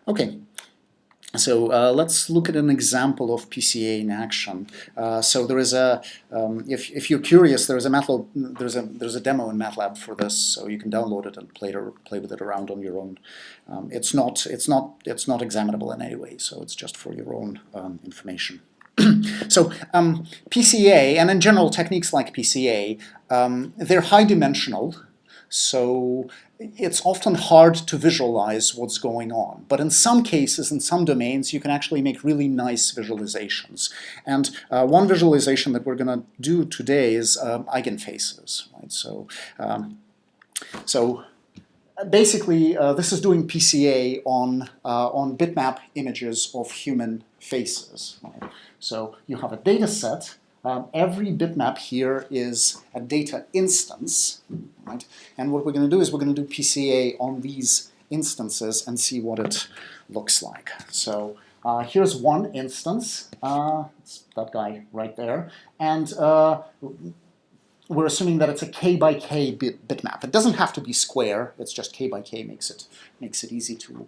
Okay, so let's look at an example of PCA in action. So there is a, if you're curious, there's a MATLAB, there's a demo in MATLAB for this, so you can download it and play with it around on your own. It's not examinable in any way, so it's just for your own information. So PCA, and in general techniques like PCA, they're high dimensional. So it's often hard to visualize what's going on. But in some cases, in some domains, you can actually make really nice visualizations. And one visualization that we're going to do today is eigenfaces. Right? So basically, this is doing PCA on bitmap images of human faces. Right? So you have a data set. Every bitmap here is a data instance, right? And what we're going to do is we're going to do PCA on these instances and see what it looks like. So here's one instance. It's that guy right there. And we're assuming that it's a k by k bitmap. It doesn't have to be square. It's just k by k makes it easy to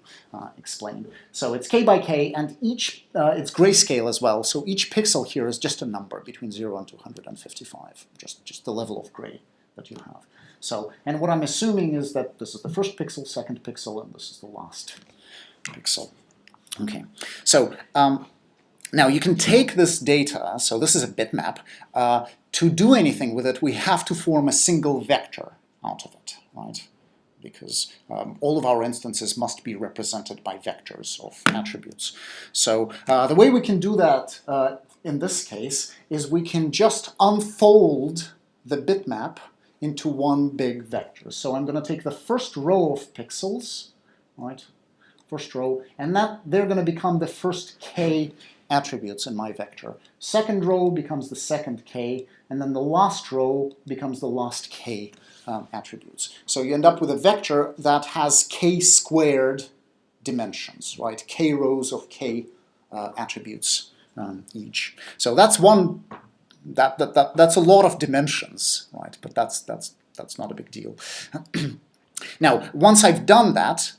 explain. So it's k by k, and each it's grayscale as well. So each pixel here is just a number between 0 and 255, just the level of gray that you have. So, and what I'm assuming is that this is the first pixel, second pixel, and this is the last pixel. Okay. So now you can take this data. So this is a bitmap. To do anything with it, we have to form a single vector out of it, right? Because all of our instances must be represented by vectors of attributes. So the way we can do that in this case is we can just unfold the bitmap into one big vector. So I'm going to take the first row of pixels, right? First row, and they're going to become the first k attributes in my vector. Second row becomes the second k, and then the last row becomes the last k attributes. So you end up with a vector that has k squared dimensions, right? K rows of k attributes each. So that's one. That's a lot of dimensions, right? But that's not a big deal. Now, once I've done that,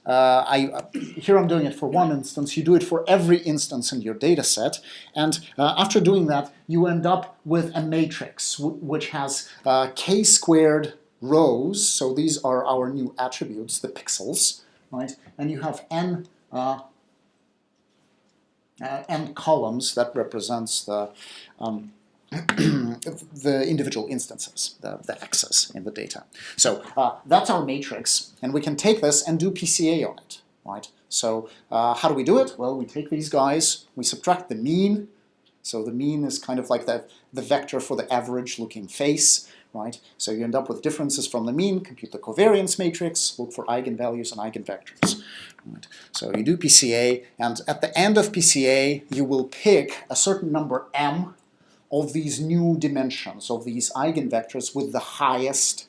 here I'm doing it for one instance. You do it for every instance in your data set. And after doing that, you end up with a matrix which has k squared rows. So these are our new attributes, the pixels, right? And you have n columns that represents the the individual instances, the x's in the data. So that's our matrix, and we can take this and do PCA on it, right? So how do we do it? Well, we take these guys, we subtract the mean. So the mean is kind of like the vector for the average looking face, right? So you end up with differences from the mean, compute the covariance matrix, look for eigenvalues and eigenvectors. Right. So you do PCA, and at the end of PCA, you will pick a certain number m of these new dimensions, of these eigenvectors with the highest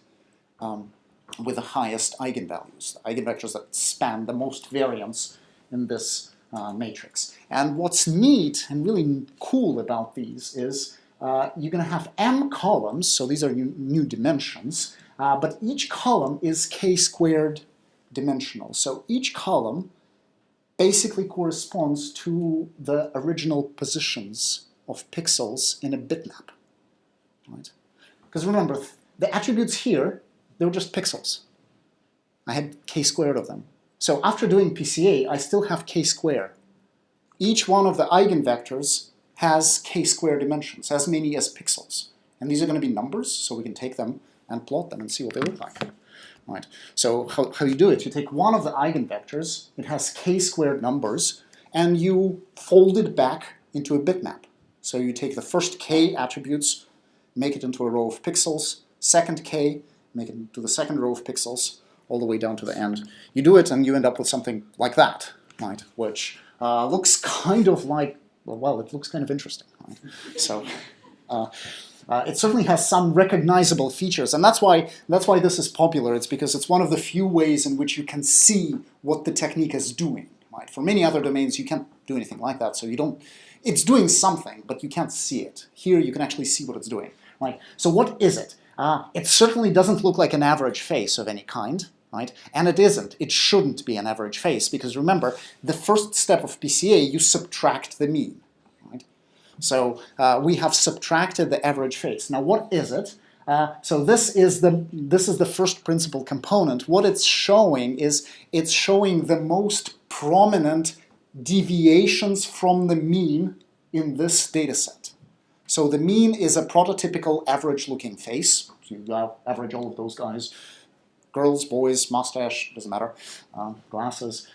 eigenvalues, the eigenvectors that span the most variance in this matrix. And what's neat and really cool about these is you're going to have m columns, so these are new dimensions, but each column is k squared dimensional. So each column basically corresponds to the original positions of pixels in a bitmap, right? Because remember, the attributes here, they were just pixels. I had k squared of them. So after doing PCA, I still have k squared. Each one of the eigenvectors has k squared dimensions, as many as pixels. And these are going to be numbers, so we can take them and plot them and see what they look like. Right. So how you do it, you take one of the eigenvectors, it has k squared numbers, and you fold it back into a bitmap. So you take the first k attributes, make it into a row of pixels, second k, make it into the second row of pixels, all the way down to the end. You do it and you end up with something like that, right? Which looks kind of like, well, it looks kind of interesting, right? So it certainly has some recognizable features, and that's why this is popular. It's because it's one of the few ways in which you can see what the technique is doing, right? For many other domains, you can't do anything like that, so you don't. It's doing something, but you can't see it. Here, you can actually see what it's doing, right? So what is it? It certainly doesn't look like an average face of any kind, right? And it isn't. It shouldn't be an average face, because remember, the first step of PCA, you subtract the mean, right? So we have subtracted the average face. Now, what is it? So this is the first principal component. What it's showing is it's showing the most prominent deviations from the mean in this data set. So the mean is a prototypical average-looking face. So you average all of those guys. Girls, boys, mustache, doesn't matter, glasses.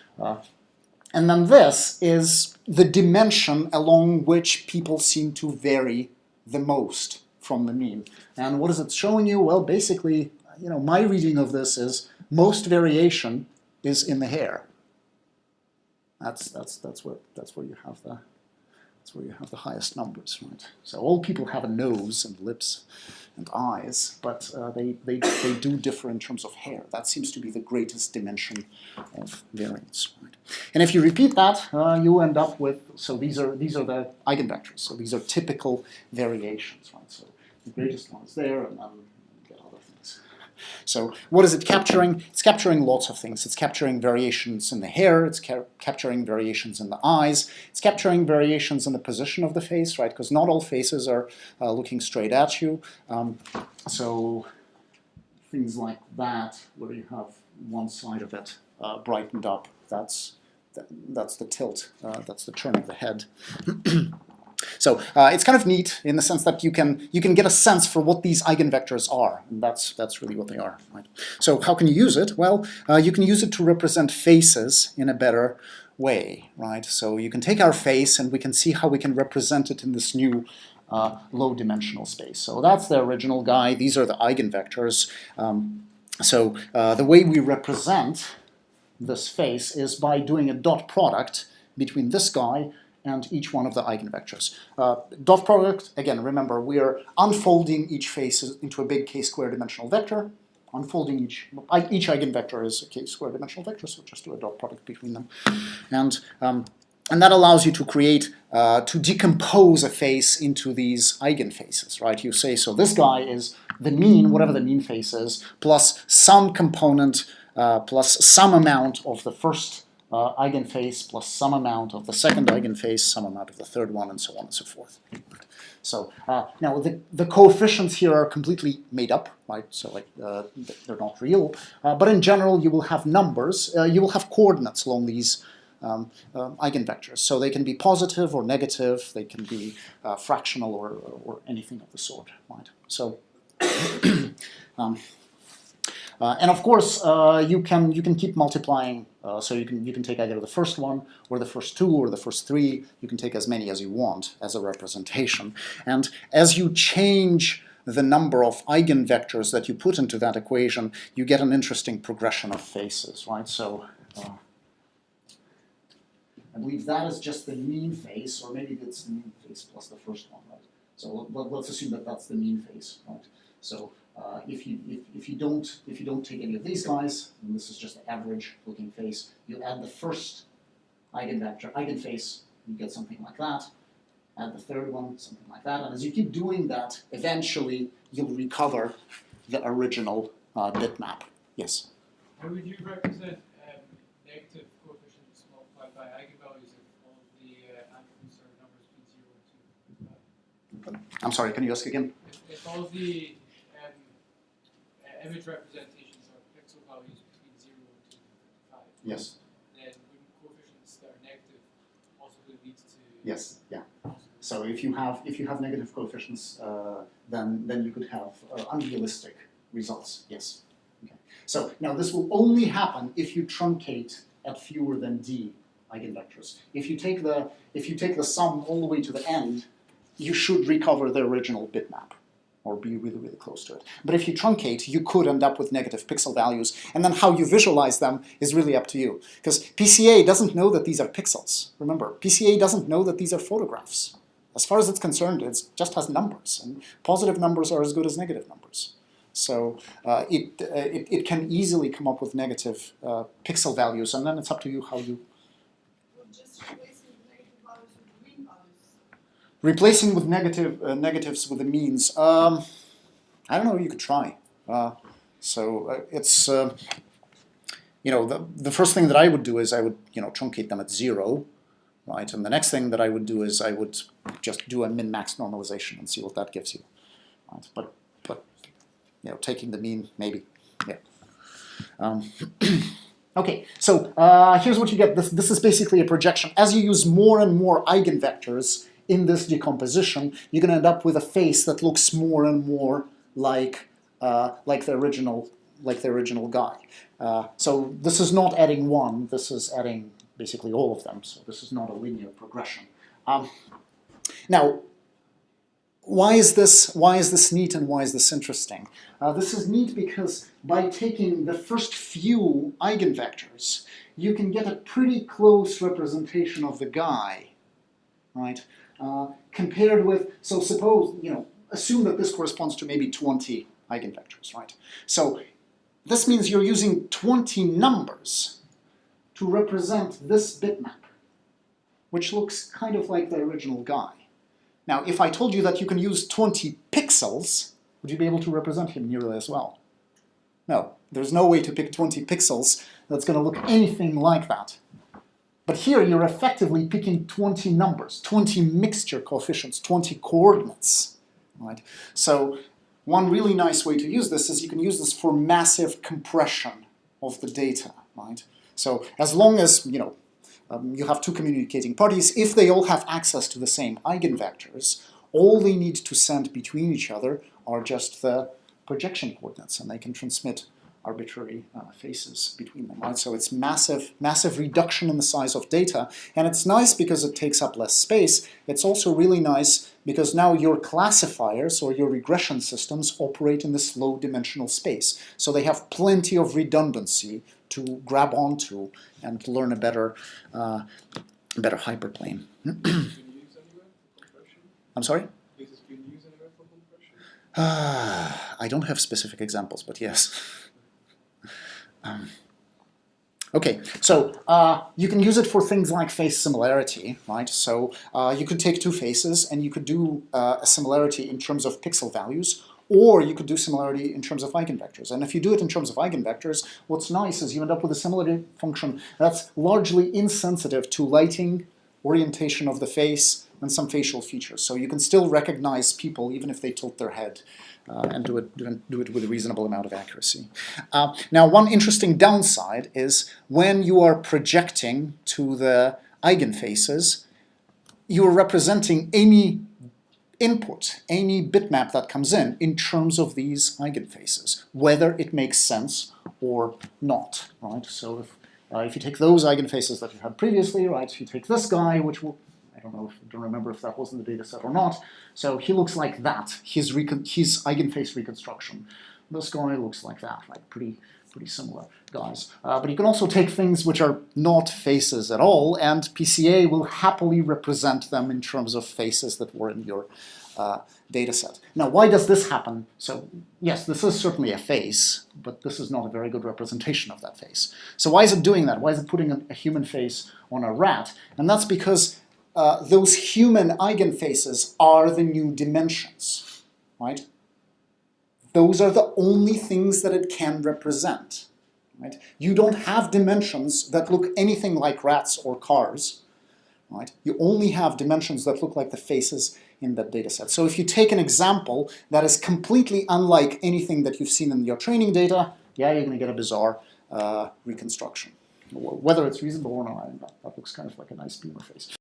And then this is the dimension along which people seem to vary the most from the mean. And what is it showing you? Well, basically, my reading of this is most variation is in the hair. That's where you have the highest numbers, right? So all people have a nose and lips and eyes, but they do differ in terms of hair. That seems to be the greatest dimension of variance, right? And if you repeat that, you end up with, so these are the eigenvectors. So these are typical variations, right? So the greatest one is there, and then you get other things. So what is it capturing? It's capturing lots of things. It's capturing variations in the hair. It's capturing variations in the eyes. It's capturing variations in the position of the face, right? Because not all faces are looking straight at you. So things like that, where you have one side of it brightened up, that's the tilt. That's the turn of the head. So it's kind of neat in the sense that you can get a sense for what these eigenvectors are, and that's really what they are, right? So how can you use it? Well, you can use it to represent faces in a better way, right? So you can take our face and we can see how we can represent it in this new low-dimensional space. So that's the original guy. These are the eigenvectors. So the way we represent this face is by doing a dot product between this guy and each one of the eigenvectors. Dot product, again, remember, we are unfolding each face into a big k-square dimensional vector. Unfolding each eigenvector is a k-square dimensional vector, so just do a dot product between them. And that allows you to create, to decompose a face into these eigenfaces, right? You say, so this guy is the mean, whatever the mean face is, plus some component, plus some amount of the first eigenface, plus some amount of the second eigenface, some amount of the third one, and so on and so forth. So now the coefficients here are completely made up, right? So like they're not real, but in general you will have numbers, you will have coordinates along these eigenvectors. So they can be positive or negative, they can be fractional or anything of the sort, right? So and of course, you can keep multiplying. So you can take either the first one, or the first two, or the first three. You can take as many as you want as a representation. And as you change the number of eigenvectors that you put into that equation, you get an interesting progression of faces, right? So I believe that is just the mean face, or maybe it's the mean face plus the first one, right? So let's assume that that's the mean face, right? So if you don't take any of these guys, and this is just the average looking face, you add the first eigenface, you get something like that. Add the third one, something like that. And as you keep doing that, eventually you'll recover the original bitmap. Yes? How would you represent negative coefficients multiplied by eigenvalues if all of the analogs are numbers between 0 and 2? I'm sorry, can you ask again? If all of the image representations are pixel values between 0 and 5, yes, then wouldn't coefficients that are negative also lead to... Yes, yeah. So if you have negative coefficients, then you could have unrealistic results. Yes. Okay. So now this will only happen if you truncate at fewer than d eigenvectors. If you take the sum all the way to the end, you should recover the original bitmap, or be really, really close to it. But if you truncate, you could end up with negative pixel values, and then how you visualize them is really up to you. Because PCA doesn't know that these are pixels. Remember, PCA doesn't know that these are photographs. As far as it's concerned, it just has numbers, and positive numbers are as good as negative numbers. So it can easily come up with negative pixel values, and then it's up to you how you... Replacing with negatives with the means. I don't know. You could try. It's the first thing that I would do is I would, truncate them at 0, right? And the next thing that I would do is I would just do a min-max normalization and see what that gives you, right? But taking the mean, maybe, yeah. Okay, so here's what you get. This is basically a projection. As you use more and more eigenvectors in this decomposition, you're going to end up with a face that looks more and more like the original guy. So this is not adding one. This is adding basically all of them. So this is not a linear progression. Now, why is this neat and why is this interesting? This is neat because by taking the first few eigenvectors, you can get a pretty close representation of the guy, right? Compared with, so suppose, assume that this corresponds to maybe 20 eigenvectors, right? So this means you're using 20 numbers to represent this bitmap, which looks kind of like the original guy. Now, if I told you that you can use 20 pixels, would you be able to represent him nearly as well? No, there's no way to pick 20 pixels that's going to look anything like that. But here you're effectively picking 20 numbers, 20 mixture coefficients, 20 coordinates, right? So one really nice way to use this is you can use this for massive compression of the data, right? So as long as, you have two communicating parties, if they all have access to the same eigenvectors, all they need to send between each other are just the projection coordinates, and they can transmit arbitrary faces between them, right? So it's massive reduction in the size of data, and it's nice because it takes up less space. It's also really nice because now your classifiers or your regression systems operate in this low-dimensional space. So they have plenty of redundancy to grab onto and learn a better hyperplane. I'm sorry? I don't have specific examples, but yes. Okay, so you can use it for things like face similarity, right? So you could take two faces and you could do a similarity in terms of pixel values, or you could do similarity in terms of eigenvectors. And if you do it in terms of eigenvectors, what's nice is you end up with a similarity function that's largely insensitive to lighting, orientation of the face, and some facial features. So you can still recognize people even if they tilt their head. And do it with a reasonable amount of accuracy. Now, one interesting downside is when you are projecting to the eigenfaces, you are representing any input, any bitmap that comes in terms of these eigenfaces, whether it makes sense or not, right? So if you take those eigenfaces that you had previously, right, if you take this guy, which will, I don't remember if that was in the data set or not. So he looks like that, his eigenface reconstruction. This guy looks like that, like pretty similar guys. But you can also take things which are not faces at all, and PCA will happily represent them in terms of faces that were in your data set. Now, why does this happen? So yes, this is certainly a face, but this is not a very good representation of that face. So why is it doing that? Why is it putting a human face on a rat? And that's because those human eigenfaces are the new dimensions, right? Those are the only things that it can represent, right? You don't have dimensions that look anything like rats or cars, right? You only have dimensions that look like the faces in that data set. So if you take an example that is completely unlike anything that you've seen in your training data, yeah, you're going to get a bizarre reconstruction. Whether it's reasonable or not, that looks kind of like a nice beamer face.